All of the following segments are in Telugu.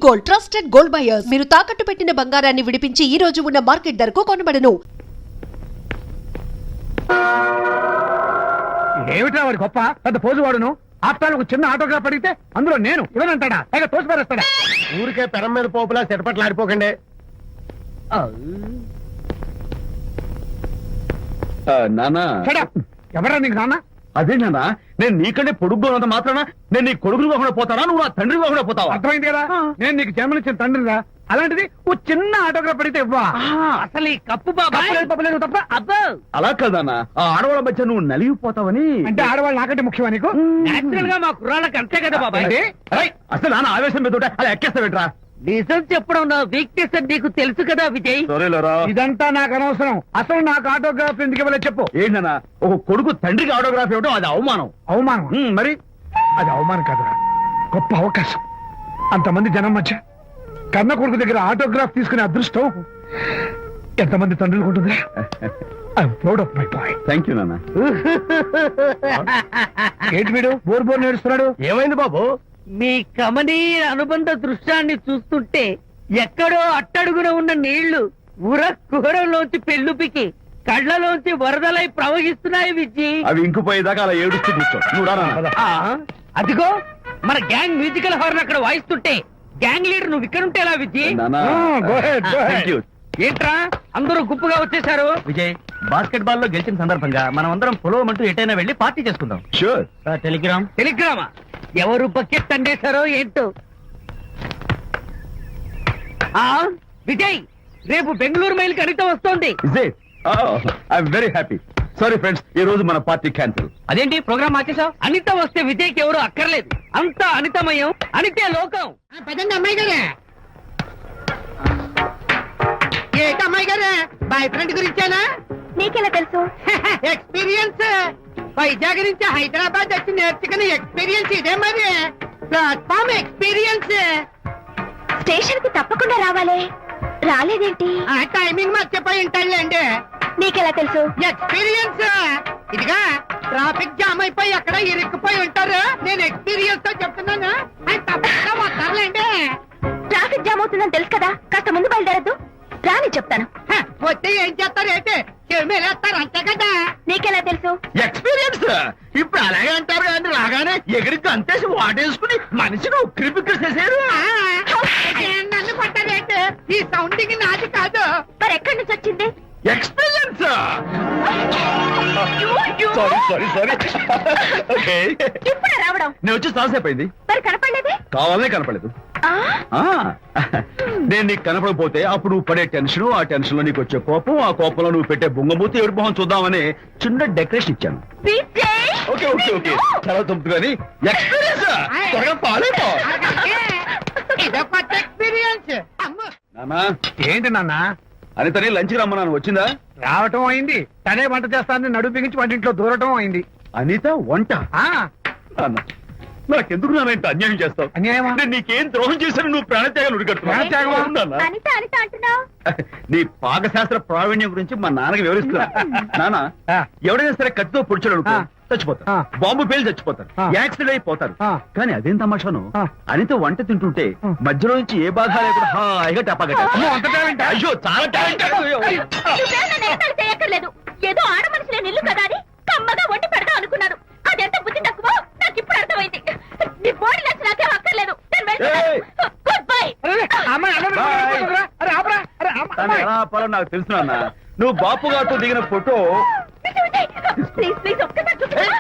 Gold, trusted gold buyers. మీరు తాకట్టు పెట్టిన బంగారాన్ని విడిపించి ఈ రోజు ఉన్న మార్కెట్ ధరకు కొనబడను. ఏమిటా వాడి గొప్ప పెద్ద పోజు వాడును. ఆప్తాలు ఒక చిన్న ఆటోగ్రాఫ్ అడిగితే అందులో నేను ఇవ్వనంటాడా లేక తోసి పారేస్తాడా? ఊరికే పెరం మీద పోపులా చెట్పట్లు ఆడిపోకండి. నానా ఎవరా నీకు నాన్న? అదే నానా, నేను నీకంటే పొడుగ్గా ఉన్నంత మాత్రాన నేను నీ కొడుకుని కాకుండా పోతానా, నువ్వు నా తండ్రి కాకుండా పోతావా? అర్థమైంది కదా, నేను నీకు జన్మనిచ్చిన తండ్రిరా. అలాంటిది ఓ చిన్న ఆటోగ్రాఫ్ అడిగితే ఇవ్వా? అసలు ఈ కప్పు బాబాయ్ తప్ప అబ్బో అలా కాదన్నా, ఆ ఆడవాళ్ళ మధ్య నువ్వు నలిగిపోతావని. అంటే ఆడవాళ్ళు నాకంటే ముఖ్యమా నీకు? నేచురల్ గా మా కుర్రాళ్ళకి అంతే కదా బాబాయ్. ఏంటి? అరేయ్, అసలు నాన్న ఆవేశం మీద ఉంటే అలా ఎక్కేస్తావేంట్రా? నిజం చెప్పడం నా వీక్నెస్ అని నీకు తెలుసు కదా విజయ్. సరేలేరా, ఇదంతా నాకు అనవసరం. అసలు నాకు ఆటోగ్రాఫ్ ఎందుకు ఇవ్వలేదు చెప్పు. ఏంటన్నా, ఒక కొడుకు తండ్రికి ఆటోగ్రాఫ్ ఇవ్వడం అది అవమానం. అవమానం? మరి అది అవమానం కాదురా, గొప్ప అవకాశం. అంతమంది జనం మధ్య కన్న కొడుకు దగ్గర ఆటోగ్రాఫ్ తీసుకునే అదృష్టం ఎంతమంది తండ్రులకు ఉంటుందిరా. I'm proud of my boy. Thank you నాన్న. ఏంటి వీడు బోర్ బోర్ నేడుస్తున్నాడు? ఏమైంది బాబు? మీ కమనీయ అనుబంధ దృశ్యాన్ని చూస్తుంటే ఎక్కడో అట్టడుగున ఉన్న నీళ్లు ఉర కుహరంలోంచి పెళ్ళుపికి కళ్ళలోంచి వరదలై ప్రవహిస్తున్నాయి విజయ్. అవి ఇంకుపోయేదాకా అలా ఏడుస్తూ కూర్చో. నువ్వు రా నాన్న. అదిగో మన గ్యాంగ్ మ్యూజికల్ హార్న్ అక్కడ వాయిస్తుంటే గ్యాంగ్ లీడర్ నువ్వు ఇక్కడ ఉంటే ఎలా విజయ్? నాన్న, go ahead, go ahead. Thank you. ఏంట్రా అందరూ గుంపుగా వచ్చేసారు? విజయ్, బాస్కెట్ బాల్ లో గెలిచిన సందర్భంగా మనం అందరం పొలవమంటూ ఎటైనా వెళ్లి పార్టీ చేసుకుందాం. షూర్. టెలిగ్రామా? ఎవరు బకెట్ అండేశారో ఏంటో. విజయ్, రేపు బెంగళూరు మైల్ కనిత వస్తోంది. I'm very happy. Sorry friends, ఈ రోజు మన పార్టీ క్యాన్సిల్. అదేంటి ప్రోగ్రామ్ మార్చేసావు? అనిత వస్తే విజయ్కి ఎవరు అక్కర్లేదు. అంతా అనితమయం, అనితే లోకం. పెద్దండి అమ్మాయి గారే. ఏంటి అమ్మాయి గారే, బాయ్ ఫ్రెండ్ గురించేనా? నీకెలా తెలుసు? ఎక్స్పీరియన్స్. వైజాగ్ నుంచి హైదరాబాద్ వచ్చి నేర్చుకునే ఎక్స్పీరియన్స్ ఇదే మరి. Platform experience. స్టేషన్ కి తప్పకుండా రావాలే, రాలేదేంటి? ఆ టైమింగ్ మర్చిపోయి ఉంటాడులేండి. నీకెలా తెలుసు? ఎక్స్పీరియన్స్. ఇదిగా ట్రాఫిక్ జామ్ అయిపోయి ఎక్కడ ఇరుక్కుపోయి ఉంటారు. నేను ఎక్స్పీరియన్స్ తో చెప్తున్నాను. ఆయన తప్పకుండా వస్తారులేండి. ట్రాఫిక్ జామ్ అవుతుందని తెలుసు కదా, కాస్త ముందు బయలుదేరద్దు. రాని చెప్తాను. వస్తే ఏం చేస్తారు ఏంటి? చెమేలేస్తారు అంతే కదా. నీకెలా తెలుసు? ఎక్స్పీరియన్స్. ఇప్పుడు అలాగే అంటారు కానీ రాగానే ఎగిరికి అంతేసి వాటేసుకుని మనిషిని ఉక్కిరి బిక్కిరి చేశారు. నన్ను పట్టారేంటి? ఈ సౌండింగ్ నాది కాదు. మరి ఎక్కడి నుంచి వచ్చింది? ఎక్స్పీరియన్స్. సారీ. ఓకే, ఇప్పుడే రావడం? నేను వచ్చి చాలాసేపు అయింది. మరి కనపడలేదే? కావాలనే కనపడలేదు. ఆ? నేను నీకు కనపడకపోతే అప్పుడు నువ్వు పడే టెన్షన్, ఆ టెన్షన్ లో నీకు వచ్చే కోపం, ఆ కోపంలో నువ్వు పెట్టే బొంగమూతి ఏడు మొహం చూద్దామని చిన్న డెకరేషన్ ఇచ్చాను. విజయ్! ఓకే చాలా తొమ్మిది కానీ ఎక్స్పీరియన్స్. త్వరగా పాలేపో. ఇదో కొత్త ఎక్స్పీరియన్స్. నానా, ఏంటి నాన్న? అనితని లంచ్కి రమ్మన్నాను, వచ్చిందా? రావటం అయింది. తనే వంట చేస్తానని నడుపు బిగించి వంటింట్లో దూరటం అయింది. అనిత వంట? ఆ నాన్న, నాకెందుకు నాన్న ఇంత అన్యాయం చేస్తావు? అన్యాయమా? నేను నీకేం ద్రోహం చేశాను? నువ్వు ప్రాణత్యాగాలు ప్రాణత్యాగమా? ఉడికట్టున్నావు. అనిత అనిత అంటున్నావు? నీ పాకశాస్త్ర ప్రావీణ్యం గురించి మా నాన్నకి వివరిస్తున్నా. నాన్న, ఆ. ఎవడైనా సరే కత్తితో పొడిచాడు అనుకో, ఆ. చచ్చిపోతారు. ఆ. బాంబు పేలి చచ్చిపోతారు. ఆ. యాక్సిడెంట్ అయిపోతారు. ఆ. కానీ అదేం తమాషాను, ఆ. అనిత వంట తింటుంటే ఆ. మధ్యలో నుంచి ఏ బాధ లేకుండా హాయిగా టపాగట్ట. అమ్మో, అంత టాలెంటా? అయ్యో, చాలా టాలెంట్. నువ్వే నన్ను ఎగతాళి చేయక్కర్లేదు. ఏదో ఆడ మనిషిలో నిల్లు కదా అని కమ్మగా వండి పెడదాం అనుకున్నాను. అదెంత బుద్ధి తక్కువ నాకు ఇప్పుడు అర్థమైంది. నీ బాడీ లెన్స్ నాకేం అక్కర్లేదు. ఏయ్. Good bye. అమ్మాయి అన్నం Bye. పెట్టుకోరా? అరే ఆపరా. అరే తను ఎలా ఆపాలో నాకు తెలుసు నాన్న. నువ్వు బాపు గారితో దిగిన ఫోటో. ప్లీజ్ ఒక్కసారి చూపించు.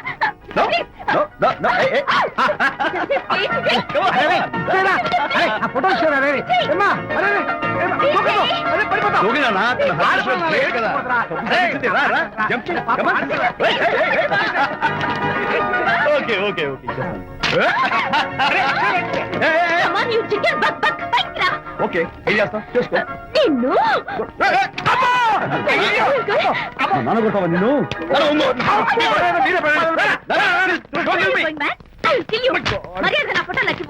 No, no, no, hey, hey. Come on, hey, hey. ఆ ఫోటో ఇచ్చారా? ఏమ్మా, అరే అరే పడిపోతా. ఓకే నాన్న, తన husband great కదా. తప్పు రా, రా. Jump చేయి. Come on. Hey, hey, hey. Okay. Come on, you chicken, buck. పైకి రా. ఓకే, ఏం చేస్తావు? చేసుకో. నిన్ను నాన్న కొట్టావా నిన్ను? Going mad? I'll kill you. మర్యాదగా నా ఫోటో నాకు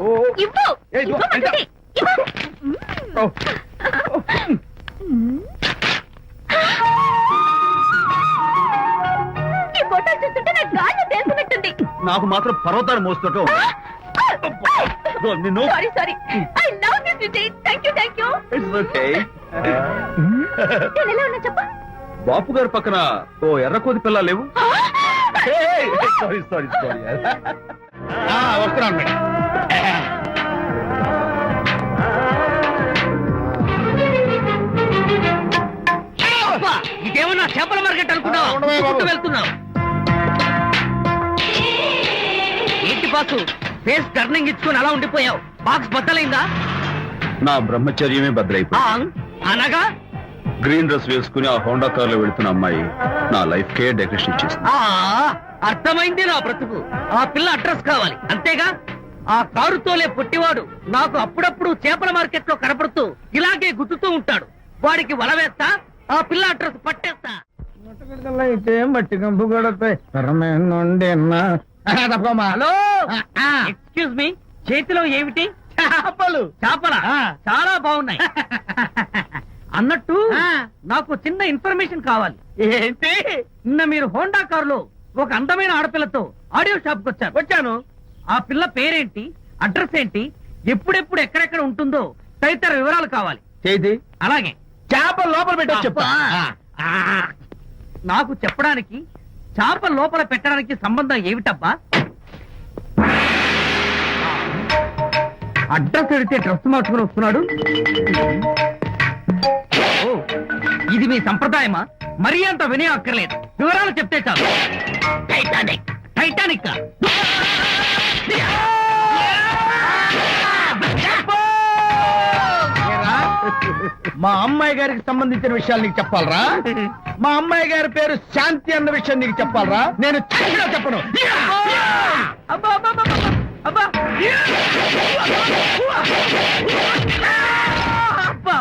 ఇవ్వు. ఇవ్వమంటుంది. ఇవ్వు. ఈ ఫోటో చూస్తుంటే నాకు గాలి తెలుసున్నట్టుంది. నాకు మాత్రం పర్వతాలు మోస్తుంటావు నిన్ను. Sorry I love this okay నేను ఎలా ఉన్నా చెప్పు. బాపు గారి పక్కన ఓ ఎర్ర కోతి పిల్ల లేవు సారీ సారీ సారీ వస్తున్నాను మేడం. అబ్బా, ఇదేమన్నా చేపల మార్కెట్ అనుకున్నావా? ఉండవే బాబు. చుట్టూ వెళ్తున్నావు ఏంటి బాసు ఫేస్ టర్నింగ్ ఇచ్చుకొని అలా ఉండిపోయావు? బాక్స్ బద్దలైందా? నా బ్రహ్మచర్యమే భద్రైపోయి అనగా గ్రీన్ డ్రెస్ వేసుకుని ఆ హోండా కార్ లో వెళ్తున్న అమ్మాయి నా లైఫ్ కే డెకరేషన్ ఇచ్చేసింది. అర్థమైంది నా బ్రతుకు. ఆ పిల్ల అడ్రస్ కావాలి అంతేగా? ఆ కారు తోలే పొట్టివాడు నాకు అప్పుడప్పుడు చేపల మార్కెట్ లో కనపడుతూ ఇలాగే గుద్దుతూ ఉంటాడు. వాడికి వల వేస్తా, ఆ పిల్ల అడ్రస్ పట్టేస్తా. అయితే మట్టి కంపు కొడతాయి. హలో, ఎక్స్క్యూజ్ మీ, చేతిలో ఏమిటి? చేపలు. చేపలా? చాలా బాగున్నాయి. అన్నట్టు నాకు చిన్న ఇన్ఫర్మేషన్ కావాలి. ఏంటి? నిన్న మీరు హోండా కారులో ఒక అందమైన ఆడపిల్లతో ఆడియో షాప్ కు వచ్చాను. ఆ పిల్ల పేరేంటి, అడ్రస్ ఏంటి, ఎప్పుడెప్పుడు ఎక్కడెక్కడ ఉంటుందో తదితర వివరాలు కావాలి. చేతి అలాగే చేప లోపల పెట్టొచ్చు చెప్పు. నాకు చెప్పడానికి చేప లోపల పెట్టడానికి సంబంధం ఏమిటబ్బా? అడ్రస్ అడిగితే డ్రెస్ మార్చుకుని వస్తున్నాడు. ఓ, ఇది మీ సంప్రదాయమా? మరీ అంత వినయం అక్కర్లేదు, వివరాలు చెప్తే చాలు. టైటానిక్. టైటానిక్ మా అమ్మాయి గారికి సంబంధించిన విషయాలు నీకు చెప్పాలరా? మా అమ్మాయి గారి పేరు శాంతి అన్న విషయం నీకు చెప్పాలరా? నేను చచ్చినా చెప్పను. అబ్బా అబ్బా అబ్బా అబ్బా అబ్బా.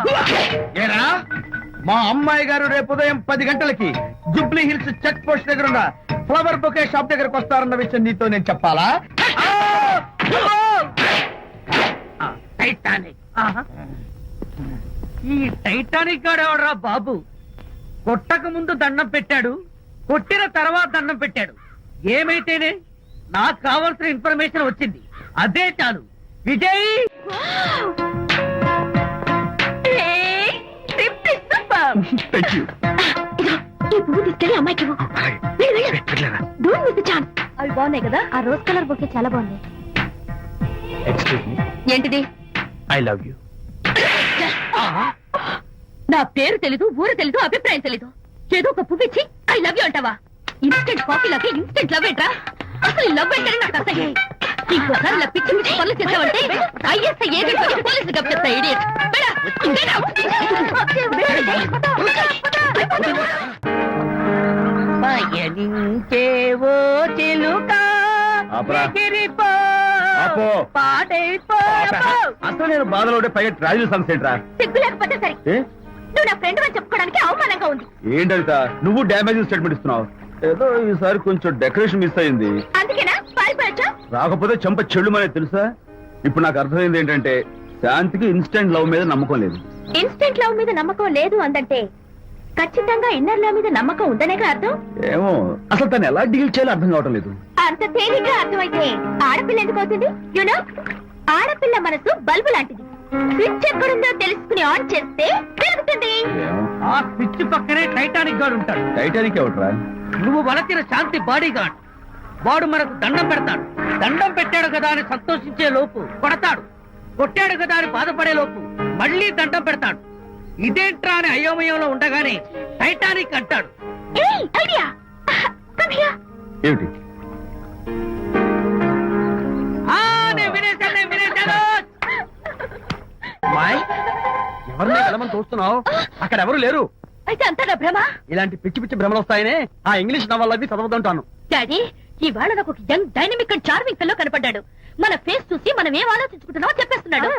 ఏరా, మా అమ్మాయి గారు రేపు ఉదయం 10 గంటలకి జుబ్లీ హిల్స్ చెక్ పోస్ట్ దగ్గర ఉన్న ఫ్లవర్ బొకే షాప్ దగ్గరకు వస్తారన్న విషయం నీతో నేను చెప్పాలా? టైటానిక్. ఆహా. ఈ టైటానిక్ గాడెవడరా బాబు? కొట్టక ముందు దండం పెట్టాడు, కొట్టిన తర్వాత దండం పెట్టాడు. ఏమైతేనే నాకు కావాల్సిన ఇన్ఫర్మేషన్ వచ్చింది, అదే చాలు. విజయ్, ఏయ్, trip is super. Thank you. ఈ పువ్వు తీసుకెళ్ళి అమ్మాయికి ఇవ్వు. వెళ్ళు, వెళ్ళు. Don't miss the chance. అవి బాగున్నాయి కదా? ఆ రోజ్ కలర్ బొకే చాలా బాగుంది. ఎక్స్క్యూజ్ మీ, ఏంటిది? I love you. నా పేరు తెలీదు, ఊరు తెలీదు, అభిప్రాయం తెలీదు. ఏదో ఒక పువ్వు ఇచ్చి ఐ లవ్ యూ అంటావా? ఇన్స్టెంట్ కాఫీలకి ఇన్స్టెంట్ లవ్ ఏంట్రా? అసలు లవ్ ఏంటని నాకు అసహ్యం. ఇంకోసారి ఇలా పిచ్చి పిచ్చి పనులు చేసావంటే ఐఎస్ఐ ఏజెంట్ వచ్చి పోలీసులు కప్పిస్తా. ఇడియట్. పయనించేవో చిలుక, ఆపరా. ఎగిరిపో, ఆపో. పాడైపో. అసలు నేను బాధలో ఉంటే పైగా ట్రాజల్ సంసేట్రా. సిగ్గు లేకపోతే సరే, నువ్వు నా ఫ్రెండ్ అని చెప్పుకోవడానికి అవమానంగా ఉంది. ఏంటంట నువ్వు డ్యామేజింగ్ స్టేట్మెంట్ ఇస్తున్నావు? ఏదో ఈసారి కొంచెం డెకరేషన్ మిస్ అయింది. అందుకేనా పారిపోయచ్చా? రాకపోతే చెంప చెల్లుమనే తెలుసా? ఇప్పుడు నాకు అర్థమైంది ఏంటంటే శాంతికి ఇన్స్టెంట్ లవ్ మీద నమ్మకం లేదు. ఇన్స్టెంట్ లవ్ మీద నమ్మకం లేదు అందంటే ఖచ్చితంగా ఇన్నర్ లవ్ మీద నమ్మకం ఉందనేగా అర్థం. ఏమో అసలు తను ఎలా డీల్ చేయాలో అర్థం కావటం లేదు. అంత తేలిగ్గా అర్థమైతే ఆడపిల్ల ఎందుకు అవుతుంది? యూనో, ఆడపిల్ల మనసు బల్బు లాంటిది. స్విచ్ ఎక్కడుందో తెలుసుకుని ఆన్ చేస్తే పెరుగుతుంది. ఏమో ఆ పిచ్చి పక్కనే టైటానిక్ గాడు ఉంటాడు. టైటానిక్ ఎవట్రా? నువ్వు వలచిన శాంతి బాడీ గార్డ్. వాడు మనకు దండం పెడతాడు. దండం పెట్టాడు కదా అని సంతోషించే లోపు కొడతాడు. కొట్టాడు కదా అని బాధపడే లోపు మళ్ళీ దండం పెడతాడు. ఇదేంట్రా అని అయోమయంలో ఉండగానే టైటానిక్ అంటాడు. ఏయ్, ఐడియా. Come here. ఏమిటి? నేను వినేశాను. ఎవరిని వెళ్ళమని చూస్తున్నావు? అక్కడ ఎవరు లేరు. అయితే అంతా నా భ్రమ. ఇలాంటి పిచ్చి పిచ్చి భ్రమలు వస్తాయనే ఆ ఇంగ్లీష్ నవల్ అవి చదవదంటాను. డాడీ, ఇవాళ నాకు ఒక young dynamic and charming pillow కనపడ్డాడు. మన ఫేస్ చూసి మనం ఏం ఆలోచించుకుంటున్నామో చెప్పేస్తున్నాడు.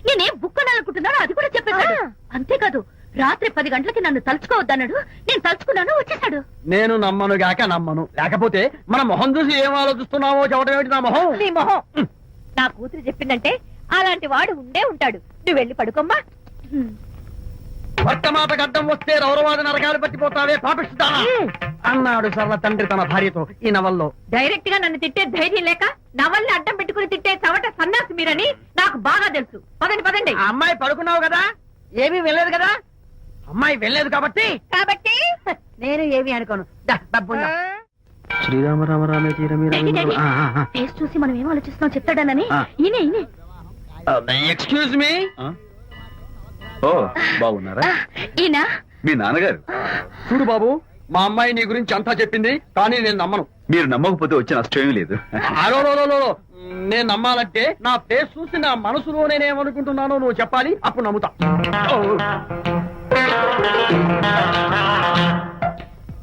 నేనేం బుక్ అనాలనుకుంటున్నానో అది కూడా చెప్పేశాడు. అంతేకాదు, రాత్రి 10 గంటలకి నన్ను తలుచుకోవద్దన్నాడు. నేను తలుచుకున్నాను, వచ్చేసాడు. నేను నమ్మను గాక నమ్మను. లేకపోతే మన మొహం చూసి ఏం ఆలోచిస్తున్నావో చెప్పడం ఏమిటి నా మొహం? నీ మొహం. నా కూతురు చెప్పిందంటే అలాంటి వాడు ఉండే ఉంటాడు. నువ్వు వెళ్ళి పడుకోమ్మా. భర్తమాట గడ్డం వస్తే రౌరవాద నరకాలు పట్టిపోతావే పాపిస్తానా అన్నాడు సరళ తండ్రి తన భార్యతో ఈ నవల్లో. డైరెక్ట్ గా నన్ను తిట్టే ధైర్యం లేక నవల్ని అడ్డం పెట్టుకుని తిట్టే చవట సన్నాసి మీరని నాకు బాగా తెలుసు. పదండి పదండి. ఆ అమ్మాయి పడుకున్నావు కదా, ఏమీ వెళ్ళలేదు కదా అమ్మాయి వెళ్ళలేదు కాబట్టి నేను ఏమీ అనుకోను డబ్బు శ్రీరామ రామ రామే ఫేస్ చూసి మనం ఏం ఆలోచిస్తున్నాం చెప్తాడనని ఆ. ఈయనే ఈయనే ఎక్స్క్యూజ్ మీ ఓ బాగున్నారా ఈయన మీ నాన్నగారు చూడు బాబు మా అమ్మాయి నీ గురించి అంతా చెప్పింది కానీ నేను నమ్మను. మీరు నమ్మకపోతే వచ్చే నష్టం ఏమీ లేదు అలో నేను నమ్మాలంటే నా ఫేస్ చూసి నా మనసులో నేనేమనుకుంటున్నానో నువ్వు చెప్పాలి, అప్పుడు నమ్ముతా.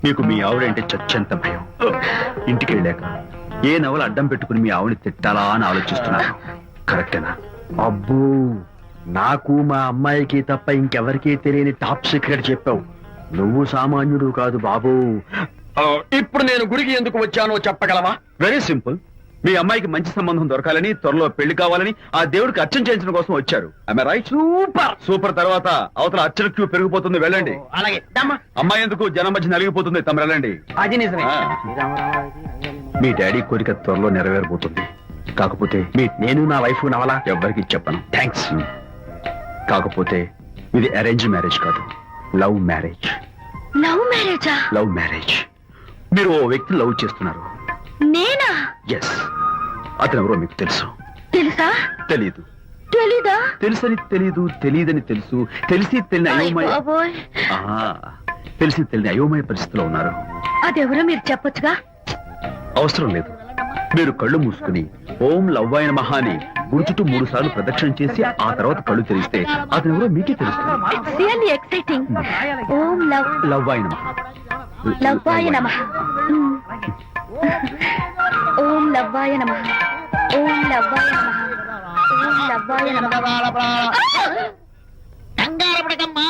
మీకు మీ ఆవిడంటే చచ్చెంత భయం. ఇంటికి వెళ్ళాక ఏ నవల అడ్డం పెట్టుకుని మీ ఆవిడని తిట్టాలా అని ఆలోచిస్తున్నాను. కరెక్టేనా? అబ్బో, నాకు మా అమ్మాయికి తప్ప ఇంకెవరికీ తెలియని టాప్ సీక్రెట్ చెప్పావు. నువ్వు సామాన్యుడు కాదు బాబు. ఇప్పుడు నేను గుడికి ఎందుకు వచ్చానో చెప్పగలవా? Very simple. మీ అమ్మాయికి మంచి సంబంధం దొరకాలని, త్వరలో పెళ్లి కావాలని ఆ దేవుడికి అర్చన చేయించడం కోసం వచ్చారు. రైట్? సూపర్. సూపర్. తర్వాత అవతల అర్చన క్యూ పెరిగిపోతుంది, వెళ్ళండి. అలాగే దమ్మా. అమ్మాయి ఎందుకు జనం మధ్య నలిగిపోతుంది, తమ వెళ్ళండి. అది నిజమే. ఆ. మీ డాడీ కోరిక త్వరలో నెరవేరబోతుంది. కాకపోతే నేను నా వైఫ్ నవలా ఎవ్వరికి చెప్పను. థ్యాంక్స్. కాకపోతే ఇది అరేంజ్ మ్యారేజ్ కాదు, లవ్ మ్యారేజ్. లవ్ మ్యారేజా? Love marriage. మీరు ఓ వ్యక్తిని లవ్ చేస్తున్నారు. నేనా? ఎస్. అతను ఎవరో మీకు తెలుసు. తెలుసా? తెలీదు. తెలీదా? తెలుసని తెలీదు, తెలియదని తెలుసు, తెలిసి తెలియని అయోమయ బాబోయ్, తెలిసి తెలియని అయోమయ పరిస్థితిలో ఉన్నారు. అదెవరో మీరు చెప్పొచ్చుగా. అవసరం లేదు. మీరు కళ్ళు మూసుకుని ఓం లవ్వాయ నమః అని గుడి చుట్టూ 3 సార్లు ప్రదక్షిణ చేసి ఆ తర్వాత కళ్ళు తెరిస్తే అతను ఎవరో మీకే తెలుస్తుంది. It's really exciting. ఓం లవ్వాయ నమః. లవ్వాయ నమః. ఓం లవ్వాయ నమః. ఓం లవ్వాయ నమః. ఓం లవ్వాయ నమః. కంగారు పడకమ్మా,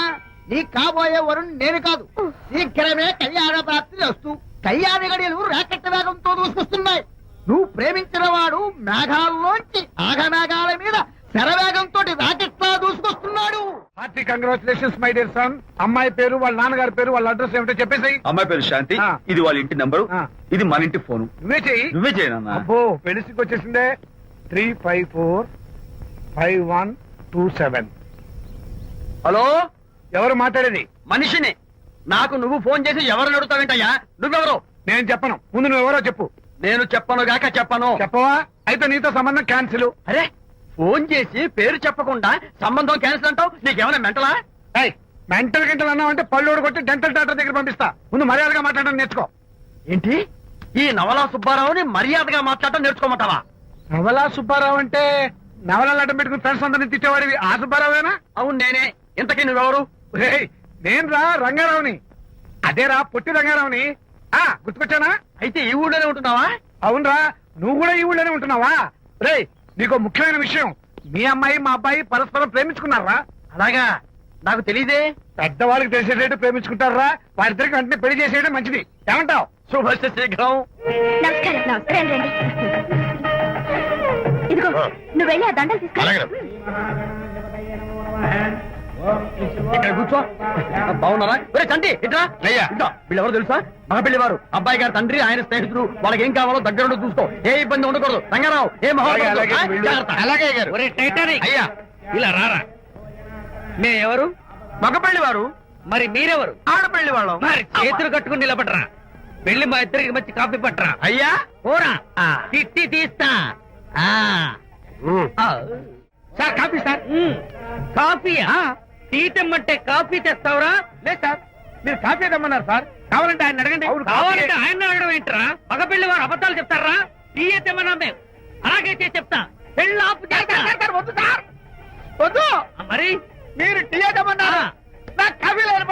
నీ కాబోయే వరుణ్ నేను కాదు. శీఘ్రమే కళ్యాణ ప్రాప్తి వస్తూ కళ్యాణ గడియలు రాకెట్ వేగంతో దూసుకొస్తున్నాయి. నువ్వు ప్రేమించిన వాడు మేఘాల్లోంచి ఆగమేఘాల మీద శరవేగంతో రాకెట్ లా దూసుకొస్తున్నాడు. Hearty congratulations my dear son. అమ్మాయి పేరు, వాళ్ళ నాన్నగారి పేరు, వాళ్ళ అడ్రస్ ఏమిటో చెప్పేసి. అమ్మాయి పేరు శాంతి. ఆ. ఇది వాళ్ళ ఇంటి నంబరు. ఆ. ఇది మన ఇంటి ఫోను. నువ్వే చెయ్యి. నువ్వే చేయనన్నా. అబ్బో, పెళ్లికి వచ్చేసిందే. 3545127. హలో, ఎవరు మాట్లాడేది? మనిషిని. నాకు నువ్వు ఫోన్ చేసి ఎవరు అడుగుతావేంటయ్యా? నువ్వెవరు? నేను చెప్పను. ముందు నువ్వు ఎవరో చెప్పు. నేను చెప్పను గాక చెప్పను. చెప్పవా? అయితే నీతో సంబంధం క్యాన్సిల్. అరే, ఫోన్ చేసి పేరు చెప్పకుండా సంబంధం క్యాన్సిల్ అంటావు? నీకేమైనా మెంటలా? మెంటల్ గింటలు అన్నావు అంటే పళ్ళు కొట్టి డెంటల్ డాక్టర్ దగ్గర పంపిస్తా. ముందు మర్యాదగా మాట్లాడడం నేర్చుకో. ఏంటి, ఈ నవలా సుబ్బారావుని మర్యాదగా మాట్లాడటం నేర్చుకోమంటావా? నవలా సుబ్బారావు అంటే నవలాలు అడ్డం పెట్టుకుని ఫ్రెండ్స్ అందరిని తిట్టేవాడివి ఆ సుబ్బారావేనా? అవును నేనే. ఇంతకీ నువ్వెవరు? నేను రా రంగారావుని. అదేరా పొట్టి రంగారావుని. గుర్తుకొచ్చానా? అయితే ఈ ఊళ్ళోనే ఉంటున్నావా? అవునరా, నువ్వు కూడా ఈ ఊళ్ళోనే ఉంటున్నావా? రే, నీకు ముఖ్యమైన విషయం. మీ అమ్మాయి మా అబ్బాయి పరస్పరం ప్రేమించుకున్నారా? అలాగా, నాకు తెలీదే. పెద్దవాళ్ళకి తెలిసేటట్టు ప్రేమించుకుంటారా? వారిద్దరికి వెంటనే పెళ్లి చేసేయడం మంచిది. ఏమంటావు? శుభస్య శీఘ్రం. నమస్కారం. నమస్కారం. రండి. ఇదిగో, నువ్వు వెళ్ళి ఆ దండలు తీసుకో. ఇక్కడ కూర్చో. బాగున్నారా? ఒరే చంటి, ఇట్రా. ఇట్రా. వీళ్ళెవరో తెలుసా? మగ పెళ్లివారు, అబ్బాయి గారి తండ్రి, ఆయన స్నేహితుడు. వాళ్ళకి ఏం కావాలో దగ్గరుండి చూసుకో. ఏ ఇబ్బంది ఉండకూడదు. రంగారావు, ఏ అలాగే గారు. అయ్యా, ఇలా రారా. మేమెవరు? మగ పెళ్లివారు. మరి మీరెవరు? ఆడపెళ్లి వాళ్ళం. మరి చేతులు కట్టుకుని నిలబడరా. వెళ్ళి మా ఇద్దరికి మంచి కాఫీ పట్టరా. అయ్యా, ఓరా. తిట్టి తీస్తా. Sir coffee sir. కాఫీయా? టీ తెమ్మంటే కాఫీ తెస్తావురా? లేదు సార్, మీరు కాఫీ తెమ్మన్నారు సార్. కావాలంటే ఆయన అడగండి. కావాలంటే ఆయన అడగడం ఏంట్రా? మగ పెళ్లి వారు అబద్ధాలు చెప్తారా? టీ తెమ్మన్నా మేము అలాగే చేసి చెప్తా. పెళ్ళి ఆపు చేస్తా. వద్దు సార్, వద్దు. మరి మీరు టీ తెమ్మన్నారా? నాకు కాఫీ లేదు.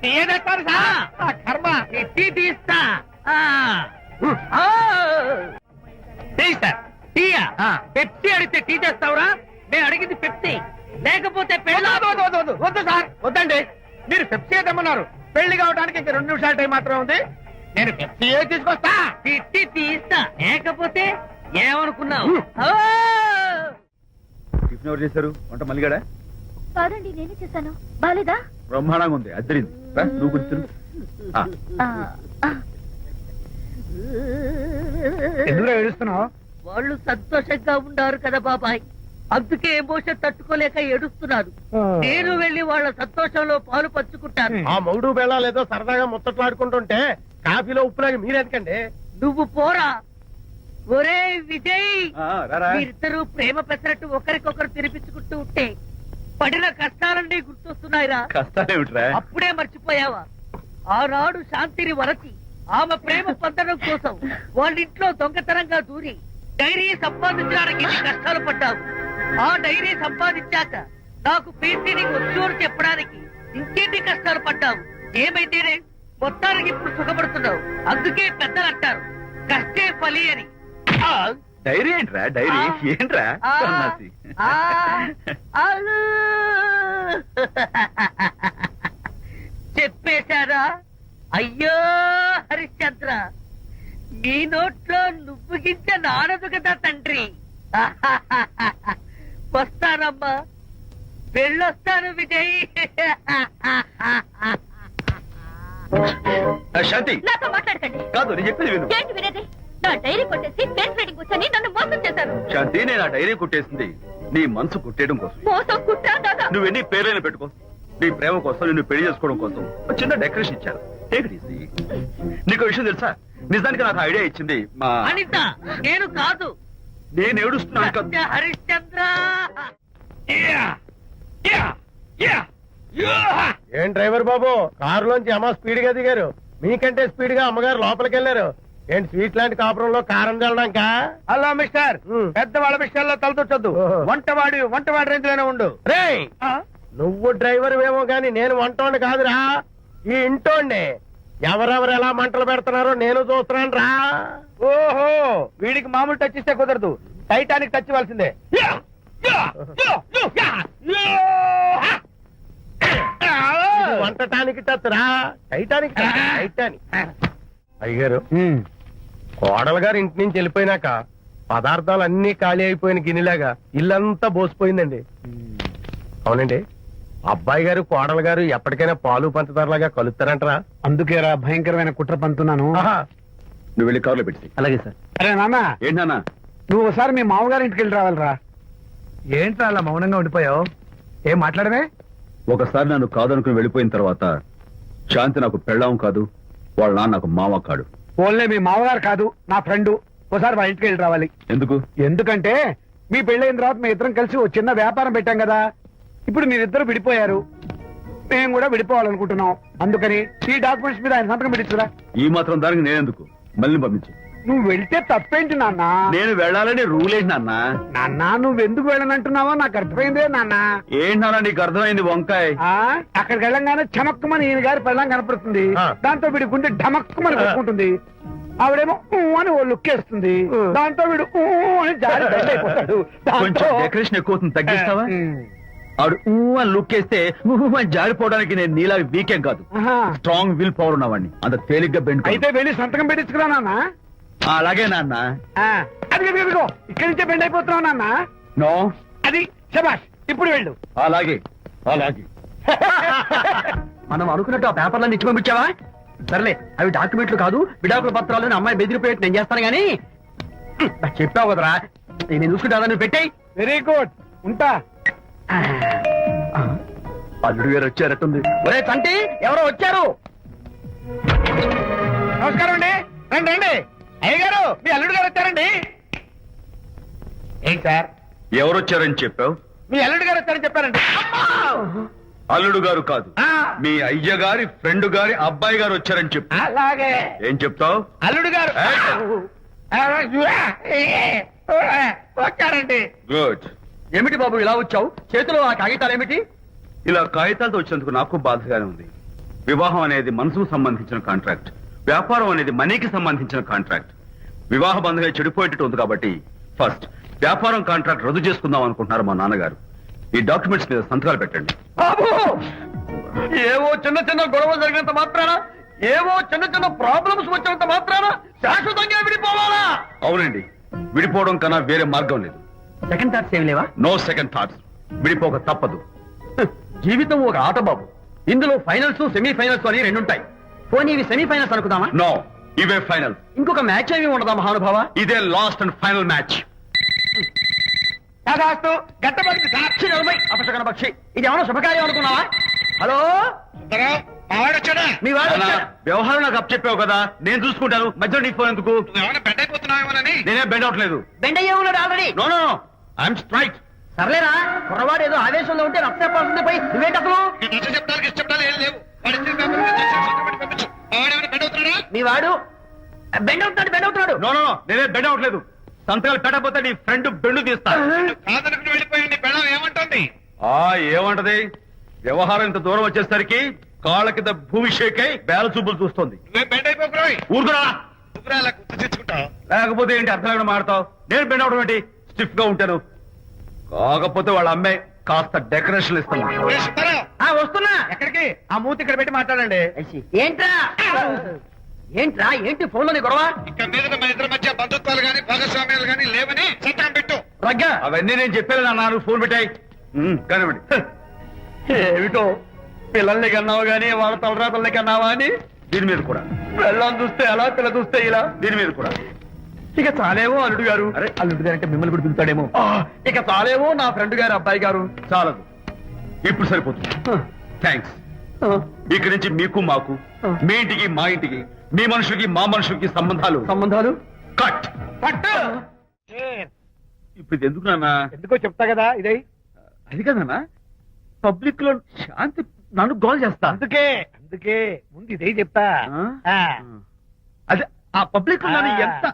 టీ తెస్తారు సార్. కర్మ. టీ తీస్తా. Tea sir. టీయా? పెప్సీ అడిగితే టీ చేస్తావురా? నేను అడిగింది పెప్సీ, లేకపోతే వద్దు సార్. వద్దండి, మీరు పెప్సీ తెమ్మన్నారు. పెళ్లి కావడానికి ఇంక 2 నిమిషాల టైం మాత్రమే ఉంది. నేను పెప్సీ తీసుకొస్తా. తిట్టి తీస్తా, లేకపోతే ఏమనుకున్నావు? టిఫిన్ ఎవరు చేశారు? వంట మల్లిగాడా? కాదండి, నేనే చేశాను. బాలేదా? బ్రహ్మాండంగా ఉంది. అద్దరింది. నువ్వు కూర్చుని. ఎందుకు ఏడుస్తున్నావు? వాళ్ళు సంతోషంగా ఉన్నారు కదా బాబాయ్. అందుకే ఎమోషన్ తట్టుకోలేక ఏడుస్తున్నారు. నేను వెళ్లి వాళ్ళ సంతోషంలో పాలు పంచుకుంటాను. ఆ మౌడు బెళ్ళాలు ఏదో సరదాగా ముచ్చట్లాడుకుంటుంటే కాఫీలో ఉప్పులాగా మీరెందుకండి? నువ్వు పోరా. ఒరే విజయ్, మీరిద్దరూ ప్రేమ పెసరట్టు ఒకరికొకరు తినిపించుకుంటూ ఉంటే పడిన కష్టాలన్నీ గుర్తొస్తున్నాయిరా. కష్టాలేమిట్రా? అప్పుడే మర్చిపోయావా? ఆనాడు శాంతిని వరచి ఆమె ప్రేమ పొందడం కోసం వాళ్ళింట్లో దొంగతనంగా దూరి డైరీ సంపాదించడానికి ఇన్ని కష్టాలు పడ్డావు. ఆ డైరీ సంపాదించాక నాకు పీసీని వచ్చు అని చెప్పడానికి ఇంకెన్ని కష్టాలు పడ్డావు. ఏమైతేనే మొత్తానికి ఇప్పుడు సుఖపడుతున్నావు. అందుకే పెద్దలు అంటారు కష్టే ఫలి అని. డైరీ ఏంట్రా? డైరీ ఏంట్రా? సన్నాసి. చెప్పేశారా? అయ్యో హరిశ్చంద్ర, నీ నోట్లో నువ్వు గింజ నానదు కదా తండ్రి. వస్తానమ్మా, వెళ్ళొస్తాను విజయ్. శాంతి నాతో మాట్లాడకండి. కాదు, నేను చెప్పేది విను. ఏంటి వినేది? నా డైరీ కొట్టేసి ఫేస్ రీడింగ్ వచ్చని నన్ను మోసం చేశారు. శాంతి, నేను ఆ డైరీ కుట్టేసింది నీ మనసు కుట్టేయడం కోసం. మోసం కుట్రా దాదా? నువ్వు ఎన్ని పేర్లైనా పెట్టుకో, నీ ప్రేమ కోసం, నిన్ను పెళ్లి చేసుకోవడం కోసం ఒక చిన్న డెకరేషన్ ఇచ్చారు. Take it easy. నీకు విషయం తెలుసా? నిజానికి నాకు ఐడియా ఇచ్చింది మా అనిత, నేను కాదు. నేను ఏడుస్తున్నాను కదా. సత్య హరిశ్చంద్ర. ఏం డ్రైవర్ బాబు, కారులోంచి అమ్మ స్పీడ్ గా దిగారు. మీకంటే స్పీడ్ గా అమ్మగారు లోపలికి వెళ్ళారు. ఏంటి స్వీట్ లాంటి కాపురంలో కారం చల్లడానిక? హలో మిస్టర్, పెద్దవాళ్ళ విషయాల్లో తలదొచ్చొద్దు. వంటవాడి రేంజ్ లోనే ఉండు. రేయ్, నువ్వు డ్రైవర్ ఏమో గాని నేను వంటోండి కాదురా, ఈ ఇంటోండి. ఎవరెవరు ఎలా మంటలు పెడుతున్నారో నేను చూస్తున్నాను రా. ఓహో, వీడికి మామూలు టచ్ ఇస్తే కుదరదు, టైటానిక్ టచ్ ఇవ్వాల్సిందే. ఇది వంటటానికి టచ్ రా, టైటానిక్ టచ్, టైటానిక్. అయ్యగారు, కోడలు గారు ఇంటి నుంచి వెళ్ళిపోయినాక పదార్థాలు అన్ని ఖాళీ అయిపోయిన గిన్నెలాగా ఇల్లంతా బోసిపోయిందండి. అవునండి, అబ్బాయి గారు కోడలు గారు ఎప్పటికైనా పాలు పంచదారలాగా కలుస్తారంటరా? అందుకేరా భయంకరమైన కుట్ర పంతున్నాను. నువ్వు వెళ్ళి కారులో పెట్టి. అలాగే సార్. అరే నాన్న, ఏంటన్నా? నువ్వు ఒకసారి మీ మామగారి ఇంటికి వెళ్ళి రావాలిరా. ఏంట్రా అలా మౌనంగా ఉండిపోయావు? ఏం మాట్లాడమే? ఒకసారి నన్ను కాదనుకుని వెళ్ళిపోయిన తర్వాత శాంతి నాకు పెళ్ళాం కాదు, వాళ్ళ నాన్న నాకు మామ కాడు. ఓన్లే మీ మామగారు కాదు, నా ఫ్రెండ్. ఒకసారి వాళ్ళ ఇంటికి వెళ్ళి రావాలి. ఎందుకు? ఎందుకంటే మీ పెళ్ళైన తర్వాత మీ ఇద్దరం కలిసి ఓ చిన్న వ్యాపారం పెట్టాం కదా. ఇప్పుడు మీరిద్దరు విడిపోయారు, మేము కూడా విడిపోవాలనుకుంటున్నాం. అందుకని ఈ డాక్యుమెంట్స్ మీద ఆయన సంతకం పెట్టించురా. ఈ మాత్రం దానికి నేనెందుకు? మళ్ళీ పంపించు. నువ్వు వెళ్తే తప్పేంటి నాన్న? నేను వెళ్ళాలని రూల్ ఏంటి నాన్న? నాన్న, నువ్వు ఎందుకు వెళ్ళనంటున్నావో నాకు అర్థమైందే నాన్న. ఏంటి నాన్న నీకు అర్థమైంది వంకాయ? అక్కడికి వెళ్ళంగానే చమక్కుమని ఈయన గారి పెళ్ళం కనపడుతుంది. దాంతో వీడి గుండె ఢమక్కుమని కొట్టుకుంటుంది. ఆవిడేమో ఊ అని ఓ లుక్ వేస్తుంది. దాంతో వీడు ఊ అని జారి బెడ్ అయిపోతాడు. కొంచెం డెకరేషన్ ఎక్కువ అవుతుంది, తగ్గిస్తావా? ఆవిడ ఊ అని లుక్ వేస్తే ఊ అని జారిపోవడానికి నేను నీలా వీకేం కాదు, స్ట్రాంగ్ విల్ పవర్ ఉన్నవాడిని. అంత తేలిగ్గా బెండ్ అయితే వెళ్ళి సంతకం పెట్టించుకురా నాన్న. అలాగే నాన్న. అది ఇదిగో ఇక్కడి నుంచే బెండ్ అయిపోతున్నావు నాన్న. నో, అది శబాష్, ఇప్పుడు వెళ్ళు. అలాగే అలాగే. మనం అనుకున్నట్టు ఆ పేపర్లను ఇచ్చి పంపించావా? సర్లే, అవి డాక్యుమెంట్లు కాదు, విడాకుల పత్రాలు. అమ్మాయి బెదిరిపోయేట్టు నేను చేస్తాను గానీ చెప్పావు కదరా, నేను చూసుకుంటా. నువ్వు పెట్టాయి. వెరీ గుడ్, ఉంటా. అల్లుడు గారు వచ్చారట్టుంది. ఒరే తంటి, ఎవరో వచ్చారు. నమస్కారం అండి. రండి రండి. అయ్య గారు, మీ అల్లుడు గారు వచ్చారండి. ఏంటి సార్? ఎవరు వచ్చారని చెప్పావు? మీ అల్లుడు గారు వచ్చారని చెప్పారండి. అల్లుడు గారు కాదు, మీ అయ్య గారి ఫ్రెండ్ గారి అబ్బాయి గారు వచ్చారని చెప్పు. అలాగే. ఏం చెప్తావు? అల్లుడు గారు వచ్చారండి. గుడ్. ఏమిటి బాబు ఇలా వచ్చావు? చేతిలో ఆ కాగితాలు ఏమిటి? ఇలా కాగితాలతో వచ్చినందుకు నాకు బాధగానే ఉంది. వివాహం అనేది మనసుకు సంబంధించిన కాంట్రాక్ట్, వ్యాపారం అనేది మనీకి సంబంధించిన కాంట్రాక్ట్. వివాహ బంధంగా చెడిపోయేటట్టు ఉంది కాబట్టి ఫస్ట్ వ్యాపారం కాంట్రాక్ట్ రద్దు చేసుకుందాం అనుకుంటున్నారు మా నాన్నగారు. ఈ డాక్యుమెంట్స్ మీద సంతకాలు పెట్టండి. బాబు, ఏవో చిన్న చిన్న గొడవలు జరిగినంత మాత్రాన, ఏవో చిన్న చిన్న ప్రాబ్లమ్స్ వచ్చినంత మాత్రాన శాశ్వతంగా విడిపోవాలా? అవునండి, విడిపోవడం కన్నా వేరే మార్గం లేదు. సెకండ్ థాట్స్ ఏమి లేవా? No second thoughts. విడిపోక తప్పదు. జీవితం ఒక ఆట బాబు, ఇందులో ఫైనల్స్ సెమీఫైనల్స్ అని రెండుంటాయి. పోనీ ఇవి సెమీఫైనల్స్ అనుకుందామా? నో, ఇవే ఫైనల్. ఇంకొక మ్యాచ్ ఏమి ఉండదా మహానుభావ? ఇదే లాస్ట్ అండ్ ఫైనల్ మ్యాచ్. కాదాస్తు గట్టబడింది సాక్షి నలభై అపశకన పక్షి ఇది ఏమన్నా శుభకార్యం అనుకున్నావా? హలో మీ వాడు నాన్న, వచ్చాడు. వ్యవహారం నాకు అప్ చెప్పావు కదా, నేను చూసుకుంటాను. మధ్యలో నీకు ఫోన్ ఎందుకు? నేనే బెండ్ అవట్లేదు. బెండ్ అయ్యే ఉన్నాడు already. No no I'm straight. సర్లేరా కుర్రవాడు ఏదో ఆవేశంలో ఉంటే రక్త చెప్పాల్సింది పోయి నువ్వేంటి అసలు? మీ వాడు బెండ్ అవుతున్నాడు. నో నో నో, నేనే బెండ్ అవట్లేదు. సంతకాలు పెట్టకపోతే నీ ఫ్రెండ్ బెండు తీస్తా. ఏమంటది? వ్యవహారం ఇంత దూరం వచ్చేసరికి కాళ్ళ కింద భూమి షేక్ అయి బేల చూపులు చూస్తుంది. ఊరుకురా. లేకపోతే ఏంటి అర్థం లేకుండా మాడతావు? నేను బెండ్ అవడం ఏంటి? స్టిఫ్ గా ఉంటాను. కాకపోతే వాళ్ళ అమ్మాయి కాస్త డెకరేషన్ ఇస్తాను. వస్తున్నా. ఎక్కడికి? ఆ మూతి ఇక్కడ పెట్టి మాట్లాడండి. ఏంట్రా ఏంటి ఫోన్ లోని గొడవ? రగ్గా అవన్నీ నేను చెప్పాను అన్నారు. ఫోన్ పెట్టాయి కానివ్వండి. ఏమిటో పిల్లల్ని కన్నావు గానీ వాళ్ళ తలరాతల్ని కన్నావా అని. దీని మీద కూడా పిల్లల్ని చూస్తే అలా పిల్ల చూస్తే ఇలా. దీని మీద కూడా ఇక చాలేమో అల్లుడు గారు. అరే, అల్లుడు గారు అంటే మిమ్మల్ని కూడా పిలుతాడేమో. ఇక చాలేమో నా ఫ్రెండ్ గారు అబ్బాయి గారు. చాలదు, ఇప్పుడు సరిపోతుంది. థ్యాంక్స్. ఇక్కడి నుంచి మీకు మాకు, మీ ఇంటికి మా ఇంటికి, మీ మనుషులకి మా మనుషులకి సంబంధాలు కట్. పట్టు. ఇప్పుడు ఇది ఎందుకు నాన్న? ఎందుకో చెప్తా కదా ఇదే. అది కదన్నా, పబ్లిక్ లో శాంతి నన్ను గోల్ చేస్తా. అందుకే ముందు ఇదే చెప్తా. ఆ. అదే ఆ పబ్లిక్ లో నన్ను ఎంత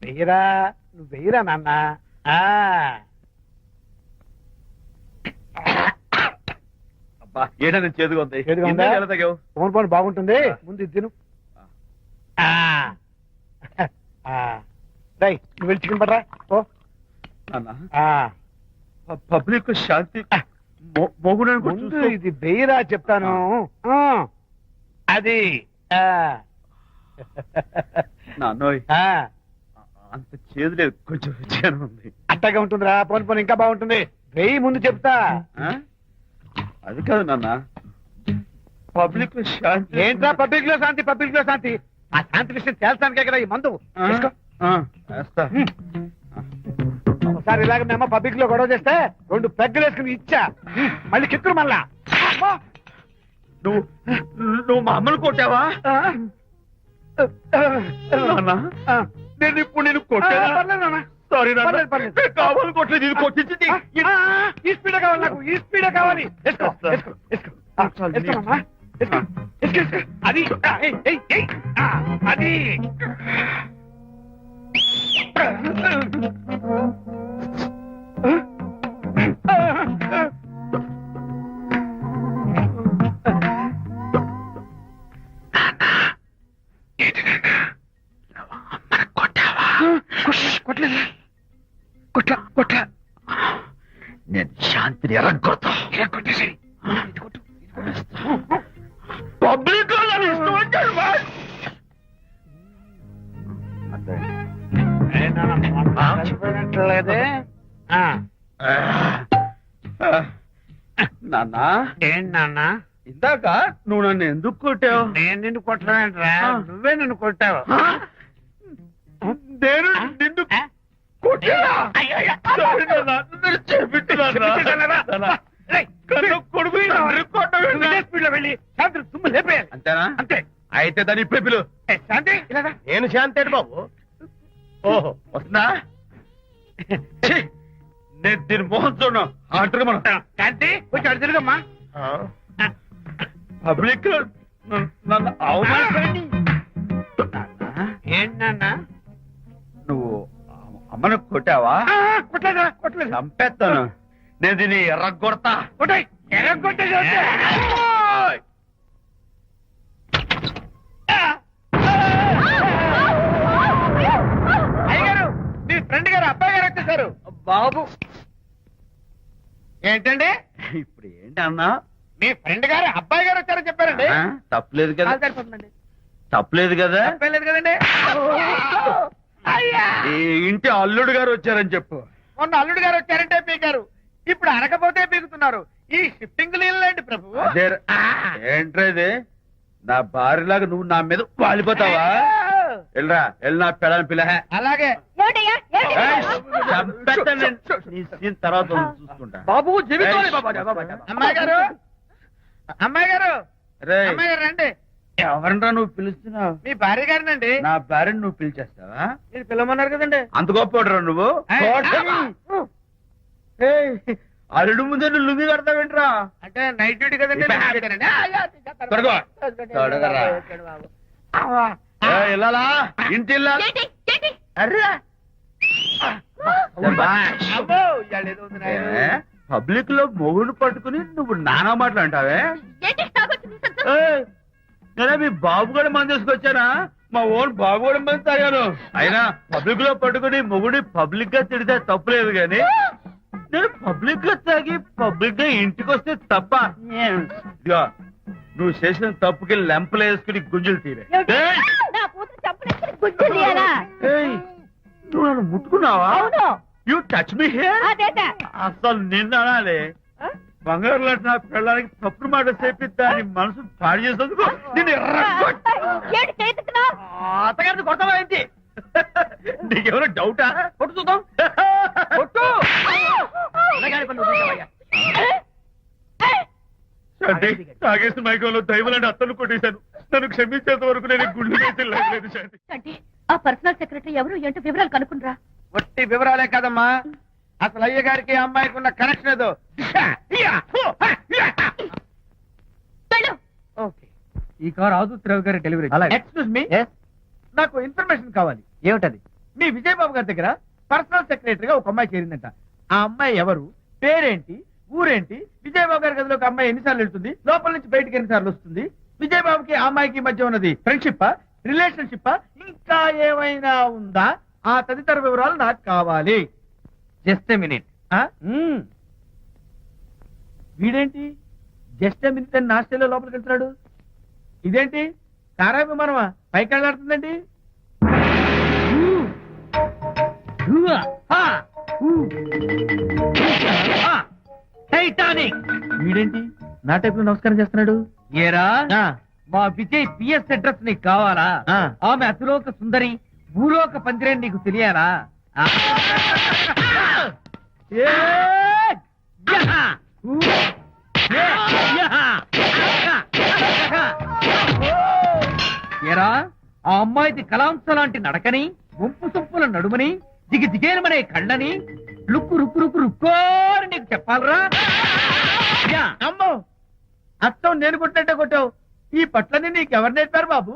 వెయ్యరా, నువ్వు వెయ్యరా నాన్న. అబ్బా, ఏంటని చేదుగా ఉంది. చేదుగా ఉందా? ఇందాక ఎలా తాగావు? ఫోన్ బాగుంటుంది, ముందు ఇది తిను. రై, నువ్వు వెళ్ళి చికెన్ పడరా. ఓ నాన్న, పబ్లిక్ లో శాంతి మొగుడని కూడా ముందు చూస్తూ- ఇది వెయ్యరా చెప్తాను. అది నాన్నోయ్, అంత చేదు లేదు, కొంచెం రుచిగానే ఉంది. అట్టగా ఉంటుందిరా. పోను ఇంకా బాగుంటుంది. వెయ్యి ముందు చెప్తా. ఆ? అది కాదు నాన్న, పబ్లిక్ లో శాంతి ఏంట్రా పబ్లిక్ లో శాంతి? ఆ శాంతి విషయం తేల్చడానికే కదా ఈ మందు. ఆ? తీసుకో. ఆ, వేస్తా. ఒకసారి ఇలాగ మేము పబ్లిక్ లో గొడవ చేస్తే 2 పెగ్గలు వేసుకుని ఇచ్చా. మళ్ళీ కిక్కురు మళ్ళా. నువ్వు మా అమ్మను కొట్టావా? నాన్న, నేను ఇప్పుడు నేను కొట్టానా? పర్లేదు నాన్న. సారీ నాన్న, పర్లేదు. నేను కావాలని కొట్టలేదు, ఇది కొట్టించింది. ఈ స్పీడ్ కావాలి నాకు, ఈ స్పీడ్ కావాలి. వేసుకో. వేసుకో. అది అది కొట్లా. నేను శాంతిని ఎరగొడతా. పబ్లిక్ లో నన్ను ఇష్టం వచ్చాడు బాస్. చనిపోయినట్లేదే. నాన్న, ఏంటి నాన్న? ఇందాక నువ్వు నన్ను ఎందుకు కొట్టావు? నేను నిన్ను కొట్టలేంట్రా, నువ్వే నన్ను కొట్టావు. నేను నిన్ను కొట్టానా? సారీ నాన్న, నన్ను చేపించున్నాను. కొడుకు స్పీడ్ లో వెళ్ళి శాంతి తుమ్ము లేపేయాలి. అంతేనా? అంతే. అయితే దాని ఇప్పుడే పిలు. శాంతి ఇలా రా. నేను శాంతి బాబు. ఓహో, వస్తుందా? ఛీ, నేను దీని మోహన్ చూడను. అంటారు మనం శాంతి కొంచెం అటు తిరుగమ్మా. పబ్లిక్ నన్ను అవమానించండి. ఏంటి నాన్న? నువ్వు అమ్మను కొట్టావా? కొట్టలేదు. చంపేస్తాను. నేను దీన్ని ఎర్రగొడతా. కొట్టాయి. ఎర్రగొట్టే అయ్యగారు, మీ ఫ్రెండ్ గారు అబ్బాయి గారు వచ్చేసారు. బాబు, ఏంటండి? ఇప్పుడు ఏంటి అన్నా? మీ ఫ్రెండ్ గారు అబ్బాయి గారు వచ్చారని చెప్పారండి. తప్పలేదు కదా? సరిపోతుందండి. తప్పలేదు కదా? తప్పలేదు కదండి. అయ్యా, ఈ ఇంటి అల్లుడు గారు వచ్చారని చెప్పు. మొన్న అల్లుడు గారు వచ్చారంటే పీకారు, ఇప్పుడు అనకపోతే పీకుతున్నారు. ఈ షిఫ్టింగ్ లీలండి ప్రభు. అదే ఏంట్రా ఇది? నా భార్యలాగా నువ్వు నా మీద వాలిపోతావా? వెళ్ళరా, వెళ్ళి నా పెళ్ళని పిల్ల. అలాగే ఏమిటయ్యా ఏమిటి? నీ సీన్ తర్వాత చూసుకుంటా. బాబు జీవితం అమ్మాయి గారు అమ్మాయి గారు రేయ్, అమ్మాయి గారు రండి. ఎవరినరా నువ్వు పిలుస్తున్నావు? మీ భార్య గారినండి. నా భార్యను నువ్వు పిలిచేస్తావా? మీరు పిల్లమన్నారు కదండి. అంత గొప్ప నువ్వు? ఏయ్, అల్లుడు ముందే నువ్వు లుంగి కడతావేంట్రా? అంటే నైట్ డ్యూటీ కదండి. తొడగో. తొడగరా. ఏయ్, ఇల్లాలా? ఇంటి ఇల్లాలా? ఏంటి? ఏంటి? అర్రే. అబ్బో, ఇవాళ ఏదో ఉంది నాయనా. పబ్లిక్ లో మొగుడు పట్టుకుని నువ్వు నానా మాటలు అంటావే? ఏంటి తాగొచ్చింది సంతోషం? ఏయ్, నేనే మీ బాబు కూడా మంది తీసుకొచ్చానా? మా ఓన్ బాబు కూడా మంది తాగాను. అయినా పబ్లిక్ లో పట్టుకుని మొగుడి పబ్లిక్ గా తిడితే తప్పులేదు గాని నేను పబ్లిక్ గా తాగి పబ్లిక్ గా ఇంటికి వస్తే తప్ప. ఇదిగో, నువ్వు చేసిన తప్పుకి లెంపలు వేసుకుని గుంజులు తీరే. ఏమిటి? నా కూతురు చంపలేసుకుని గుజ్జు తీయాలా? ఏయ్, నువ్వు నన్ను ముట్టుకున్నావా? అవును. You touch me here? అదేట. అసలు నిన్న అనాలి. బంగారు లాంటి నా పిల్లలకి తప్పుడు మాట చెప్పి దాని మనసు పాడు చేసేందుకు నిన్ను ఏంటి చేతుకున్నావు? అత్తగారిని కొడతావా ఏంటి? నీకెవరో డౌటా? కొట్టు చూద్దాం. కొట్టు. పిల్లగాడి పనులు చూసావయ్యా. శాంతి, తాగేసిన మైకంలో దైవలాంటి అత్తను కొట్టేశాను. నన్ను క్షమించేంత వరకు నేను ఈ గుళ్ళు వేసి లేదు శాంతి. అంటే ఆ పర్సనల్ సెక్రటరీ ఎవరు ఏంటో వివరాలు కనుక్కునరా. ఒట్టి వివరాలే కదమ్మా, అసలు అయ్య గారికి అమ్మాయికి ఉన్న కనెక్షన్ ఏదో. వెళ్ళు. ఓకే, ఈ కార్ ఆదుత్రావు గారి డెలివరీ. ఎక్స్క్యూజ్ మీ, నాకు ఇన్ఫర్మేషన్ కావాలి. ఏమిటది? మీ విజయబాబు గారి దగ్గర పర్సనల్ సెక్రటరీగా ఒక అమ్మాయి చేరిందంట. ఆ అమ్మాయి ఎవరు, పేరేంటి, ఊరేంటి, విజయబాబు గారి గదిలోకి అమ్మాయి ఎన్నిసార్లు వెళ్తుంది, లోపల నుంచి బయటికి ఎన్నిసార్లు వస్తుంది, విజయబాబుకి ఆ అమ్మాయికి మధ్య ఉన్నది ఫ్రెండ్షిప్, రిలేషన్షిప్, ఇంకా ఏమైనా ఉందా? ఆ తదితర వివరాలు నాకు కావాలి. Just minute. వీడేంటి జస్ట్ మినిట్ అని నాస్టేలో లోపలికి వెళ్తున్నాడు? ఇదేంటి కారా విమానమా పైకి వెళ్ళాడుతుందండి? టైటానిక్. వీడేంటి నా టైప్ లో నమస్కారం చేస్తున్నాడు? ఏరా, మా విజయ్ పిఎస్ అడ్రస్ నీకు కావాలా? ఆమె అతిలోక సుందరి, భూలోక పందిరేని నీకు తెలియాలా? ఏరా, ఆ అమ్మాయిది కలాంస లాంటి నడకని, వంపు సొంపుల నడుమని, దిగి దిగేనమనే కళ్ళని, లుక్కు రుక్కు రుక్కు రుక్కోని నీకు చెప్పాలరా? అమ్మో, అత్తం నేను కొట్టినట్టే కొట్టావు. ఈ పట్లని నీకెవరు నేర్పారు బాబు?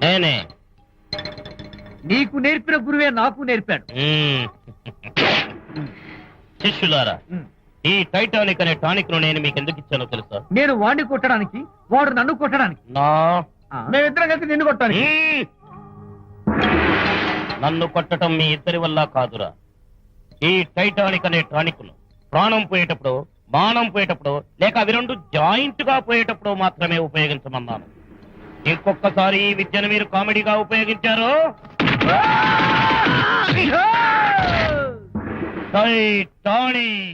నేనే. నీకు నేర్పిన గురువే నాకు నేర్పాడు. శిష్యులారా, ఈ టైటానిక్ అనే టానిక్ ను నేను మీకు ఎందుకు ఇచ్చానో తెలుసా? నేను వాడిని కొట్టడానికి, వాడు నన్ను కొట్టడానికి. మేమిద్దరం కలిసి నిన్ను కొట్టాలి. నన్ను కొట్టడం మీ ఇద్దరి వల్ల కాదురా. ఈ టైటానిక్ అనే టానిక్ ను ప్రాణం పోయేటప్పుడు, మానం పోయేటప్పుడు, లేక అవి రెండు జాయింట్ గా పోయేటప్పుడు మాత్రమే ఉపయోగించమన్నాను. ఇంకొకసారి ఈ విద్యను మీరు కామెడీగా ఉపయోగించారు, టైటానిక్